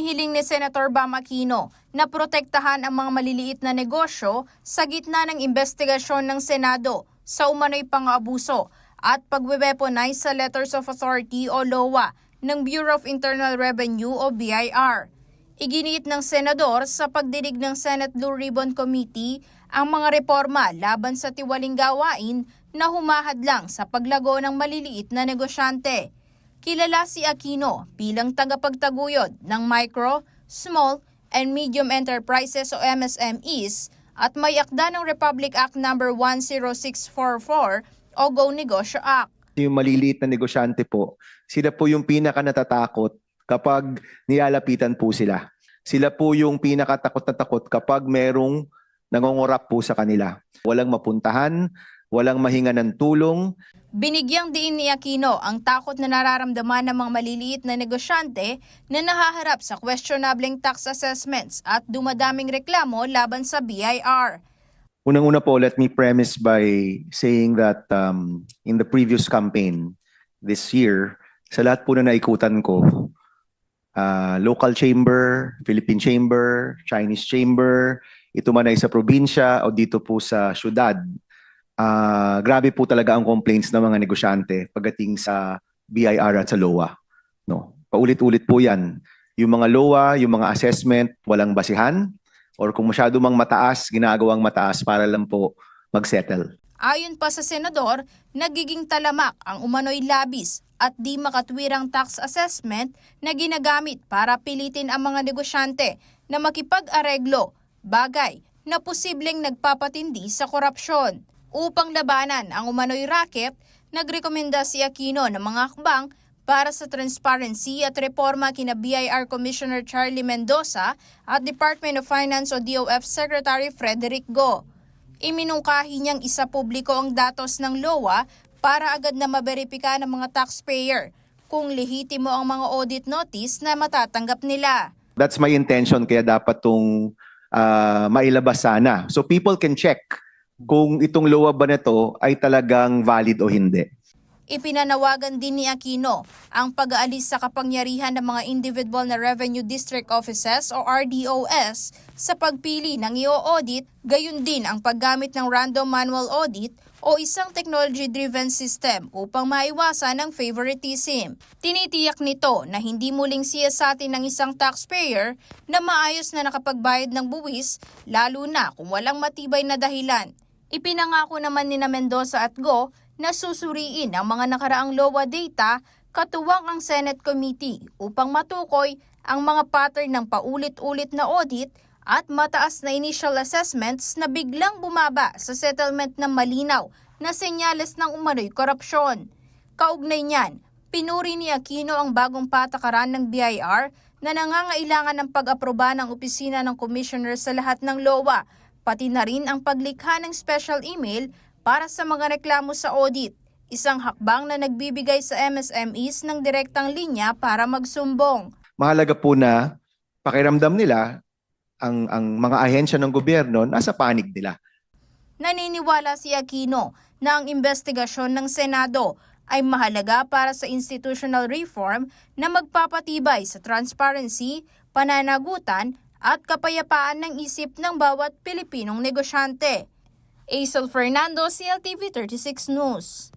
Hinihiling ni Senator Bam Aquino na protektahan ang mga maliliit na negosyo sa gitna ng investigasyon ng Senado sa umano'y pang-aabuso at pagwe-weaponize sa Letters of Authority o LOA ng Bureau of Internal Revenue o BIR. Iginiit ng senador sa pagdinig ng Senate Blue Ribbon Committee ang mga reforma laban sa tiwaling gawain na humahadlang sa paglago ng maliliit na negosyante. Kilala si Aquino bilang tagapagtaguyod ng Micro, Small, and Medium Enterprises o MSMEs at may akda ng Republic Act No. 10644 o Go Negosyo Act. Yung maliliit na negosyante po, sila po yung pinaka-natatakot kapag nilalapitan po sila. Sila po yung pinakatakot na takot kapag merong nangongorap po sa kanila. Walang mapuntahan, walang mahinga ng tulong. Binigyang diin ni Aquino ang takot na nararamdaman ng mga maliliit na negosyante na nahaharap sa questionableng tax assessments at dumadaming reklamo laban sa BIR. Unang-una po, let me premise by saying that in the previous campaign this year, sa lahat po na naikutan ko, local chamber, Philippine chamber, Chinese chamber, ito man ay sa probinsya o dito po sa syudad, grabe po talaga ang complaints ng mga negosyante pagdating sa BIR at sa LOA. No? Paulit-ulit po yan. Yung mga LOA, yung mga assessment, walang basihan, or kung masyado mang mataas, ginagawang mataas para lang po mag-settle. Ayon pa sa senador, nagiging talamak ang umano'y labis at di makatwirang tax assessment na ginagamit para pilitin ang mga negosyante na makipag-areglo, bagay na posibleng nagpapatindi sa korupsyon. Upang labanan ang umano'y racket, nagrekomenda si Aquino ng mga hakbang para sa transparency at reforma kina BIR Commissioner Charlie Mendoza at Department of Finance o DOF Secretary Frederick Go. Iminungkahi niyang isa publiko ang datos ng LOA para agad na maberipika ng mga taxpayer kung lehitimo ang mga audit notice na matatanggap nila. That's my intention, kaya dapat itong mailabas sana. So people can check kung itong LOA ba nito ay talagang valid o hindi. Ipinanawagan din ni Aquino ang pag-aalis sa kapangyarihan ng mga individual na Revenue District Offices o RDOS sa pagpili ng i-audit, gayon din ang paggamit ng random manual audit o isang technology-driven system upang maiwasan ang favoritism. Tinitiyak nito na hindi muling siyasatin ng isang taxpayer na maayos na nakapagbayad ng buwis, lalo na kung walang matibay na dahilan. Ipinangako naman ni Mendoza at Go na susuriin ang mga nakaraang LOA data katuwang ang Senate Committee upang matukoy ang mga pattern ng paulit-ulit na audit at mataas na initial assessments na biglang bumaba sa settlement ng malinaw na senyales ng umano'y korupsyon. Kaugnay niyan, pinuri ni Aquino ang bagong patakaran ng BIR na nangangailangan ng pag-aproba ng opisina ng Commissioner sa lahat ng LOA, pati na rin ang paglikha ng special email para sa mga reklamo sa audit, isang hakbang na nagbibigay sa MSMEs ng direktang linya para magsumbong. Mahalaga po na pakiramdam nila ang mga ahensya ng gobyerno nasa panig nila. Naniniwala si Aquino na ang investigasyon ng Senado ay mahalaga para sa institutional reform na magpapatibay sa transparency, pananagutan at kapayapaan ng isip ng bawat Pilipinong negosyante. Aisel Fernando, CLTV 36 News.